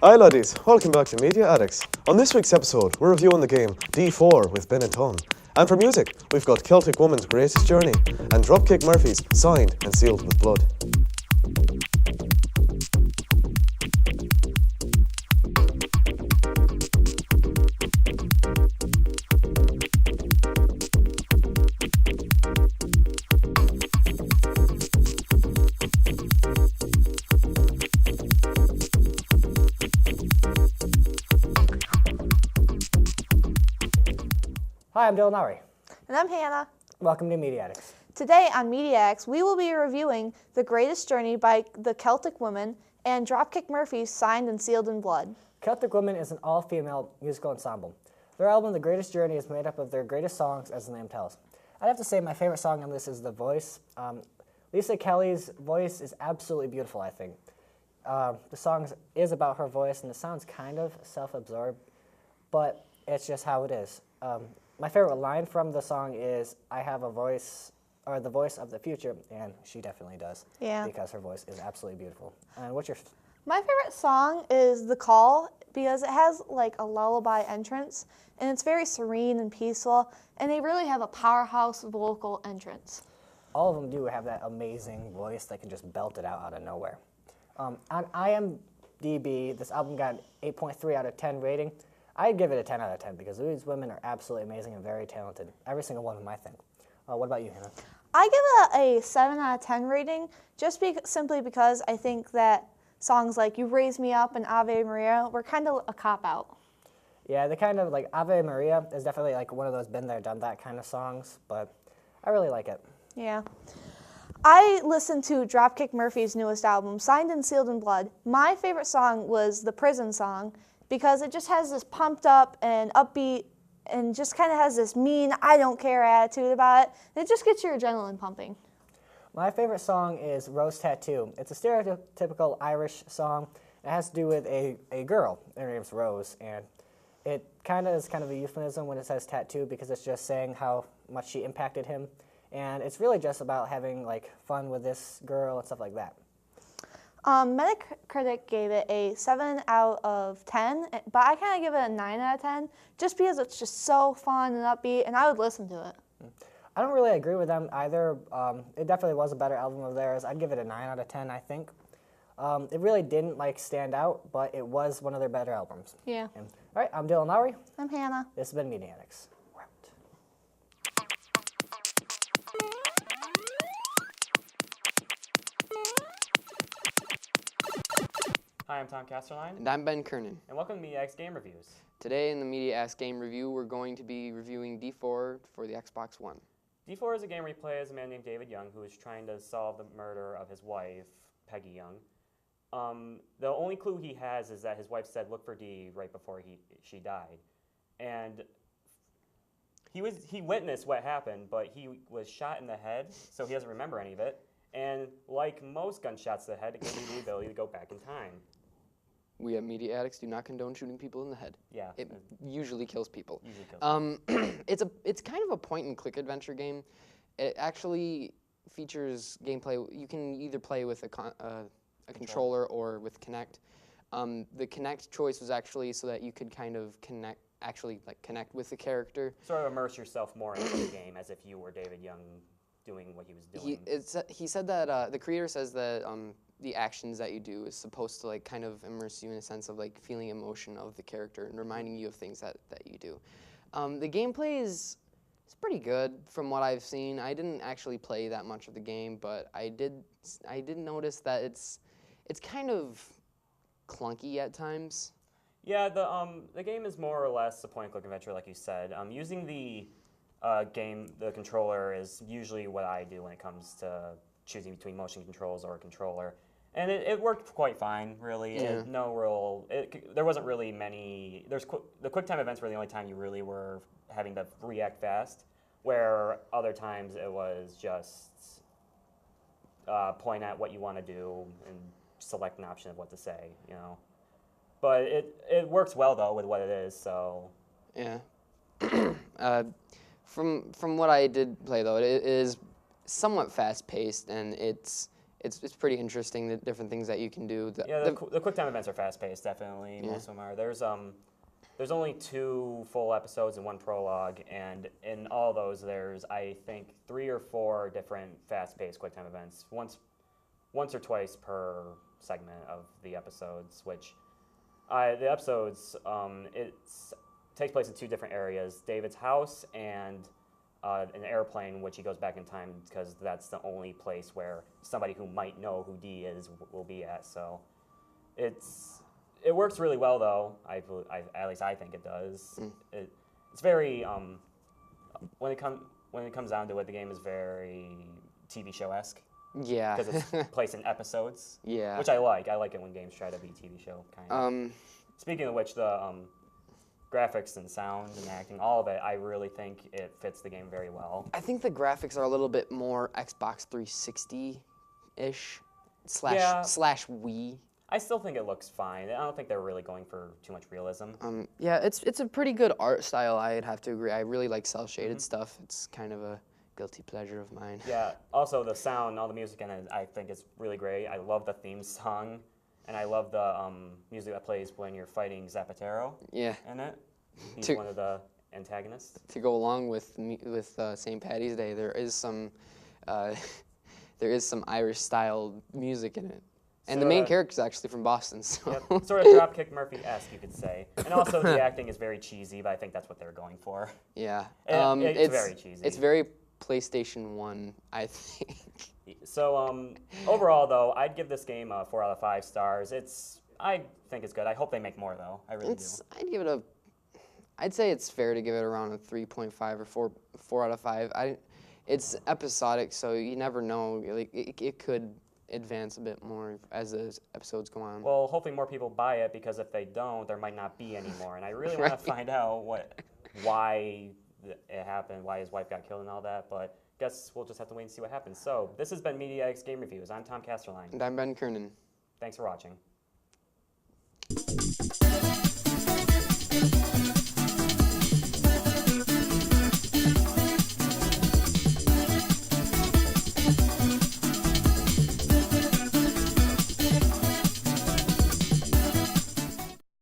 Hi laddies, welcome back to Media Addicts. On this week's episode, we're reviewing the game D4 with Ben and Tom. And for music, we've got Celtic Woman's Greatest Journey and Dropkick Murphys Signed and Sealed with Blood. Hi, I'm Dylan Lowry. And I'm Hannah. Welcome to Media Addicts. Today on Media Addicts, we will be reviewing The Greatest Journey by the Celtic Woman and Dropkick Murphys Signed and Sealed in Blood. Celtic Woman is an all-female musical ensemble. Their album, The Greatest Journey, is made up of their greatest songs, as the name tells. I'd have to say my favorite song on this is The Voice. Lisa Kelly's voice is absolutely beautiful, I think. The song is about her voice, and it sounds kind of self-absorbed, but it's just how it is. My favorite line from the song is, "I have a voice, or the voice of the future," and she definitely does. Yeah. Because her voice is absolutely beautiful. And what's your... My favorite song is The Call because it has like a lullaby entrance and it's very serene and peaceful, and they really have a powerhouse vocal entrance. All of them do have that amazing voice that can just belt it out of nowhere. On IMDb, this album got an 8.3 out of 10 rating. I'd give it a 10 out of 10 because these women are absolutely amazing and very talented. Every single one of them, I think. What about you, Hannah? I give it a 7 out of 10 rating just simply because I think that songs like You Raise Me Up and Ave Maria were kind of a cop-out. Yeah, the kind of like Ave Maria is definitely like one of those been there, done that kind of songs, but I really like it. Yeah. I listened to Dropkick Murphys' newest album, Signed and Sealed in Blood. My favorite song was the Prison song because it just has this pumped up and upbeat and just kind of has this mean, I don't care attitude about it. And it just gets your adrenaline pumping. My favorite song is Rose Tattoo. It's a stereotypical Irish song. It has to do with a girl. Her name's Rose, and it kind of is kind of a euphemism when it says tattoo because it's just saying how much she impacted him. And it's really just about having like fun with this girl and stuff like that. Metacritic gave it a 7 out of 10, but I kind of give it a 9 out of 10 just because it's just so fun and upbeat, and I would listen to it. I don't really agree with them either. It definitely was a better album of theirs. I'd give it a 9 out of 10, I think. It really didn't like stand out, but it was one of their better albums. Yeah. All right, I'm Dylan Lowry. I'm Hannah. This has been Media Addicts. We're out. Hi, I'm Tom Casterline, And I'm Ben Kernan. and welcome to Media X Game Reviews. Today in the Media Ask Game Review, we're going to be reviewing D4 for the Xbox One. D4 is a game where you play as a man named David Young who is trying to solve the murder of his wife, Peggy Young. The only clue he has is that his wife said, "Look for D" right before she died. And he witnessed what happened, but he was shot in the head, so he doesn't remember any of it. And like most gunshots to the head, it gives you the ability to go back in time. We at Media Addicts do not condone shooting people in the head. Yeah. It usually kills people. Usually kills It's kind of a point-and-click adventure game. It actually features gameplay. You can either play with a controller or with Kinect. The Kinect choice was actually so that you could kind of connect with the character. Sort of immerse yourself more into the game as if you were David Young doing what he was doing. He said that the creator says that the actions that you do is supposed to like kind of immerse you in a sense of like feeling emotion of the character and reminding you of things that you do. The gameplay is pretty good from what I've seen. I didn't actually play that much of the game, but I did notice that it's kind of clunky at times. Yeah, the game is more or less a point-and-click adventure, like you said. Using the controller is usually what I do when it comes to choosing between motion controls or a controller, and it worked quite fine, really. Yeah. There wasn't really many. The QuickTime events were the only time you really were having to react fast, where other times it was just point at what you want to do and select an option of what to say, you know. But it works well though with what it is, so. Yeah. From what I did play though, it is somewhat fast paced and it's it's pretty interesting, the different things that you can do. Yeah, the quick time events are fast paced, definitely. Yeah. Most of them are. There's only 2 full episodes and 1 prologue, and in all those, there's I think 3 or 4 different fast paced quick time events. Once or twice per segment of the episodes, which the episodes takes place in 2 different areas: David's house and an airplane, which he goes back in time because that's the only place where somebody who might know who Dee is will be at. So it works really well, though. At least I think it does. It's very when it comes down to it, the game is very TV show-esque. Yeah. Because it's placed in episodes. Yeah. Which I like. I like it when games try to be TV show kind of. Speaking of which, the graphics and sound and acting, all of it, I really think it fits the game very well. I think the graphics are a little bit more Xbox 360-ish Yeah. slash Wii. I still think it looks fine. I don't think they're really going for too much realism. Yeah, it's a pretty good art style, I'd have to agree. I really like cel-shaded stuff. It's kind of a guilty pleasure of mine. Yeah, also the sound, all the music in it, I think is really great. I love the theme song, and I love the music that plays when you're fighting Zapatero Yeah. in it. He's To- one of the antagonists. To go along with St. Patty's Day, there is some Irish style music in it. And the main Sorta- character is actually from Boston, so Yep, sort of Dropkick Murphy-esque, you could say. And also the acting is very cheesy, but I think that's what they're going for. yeah. It's very cheesy. It's very PlayStation 1, I think. So overall, though, I'd give this game 4 out of 5 stars. I think it's good. I hope they make more, though. I really do. I'd say it's fair to give it around a 3.5 or 4 out of 5. It's episodic, so you never know. Like it could advance a bit more as the episodes go on. Well, hopefully more people buy it, because if they don't, there might not be any more. And I really want to find out why it happened, why his wife got killed and all that. But guess we'll just have to wait and see what happens. So this has been Media Addicts Game Reviews. I'm Tom Casterline. And I'm Ben Kernan. Thanks for watching.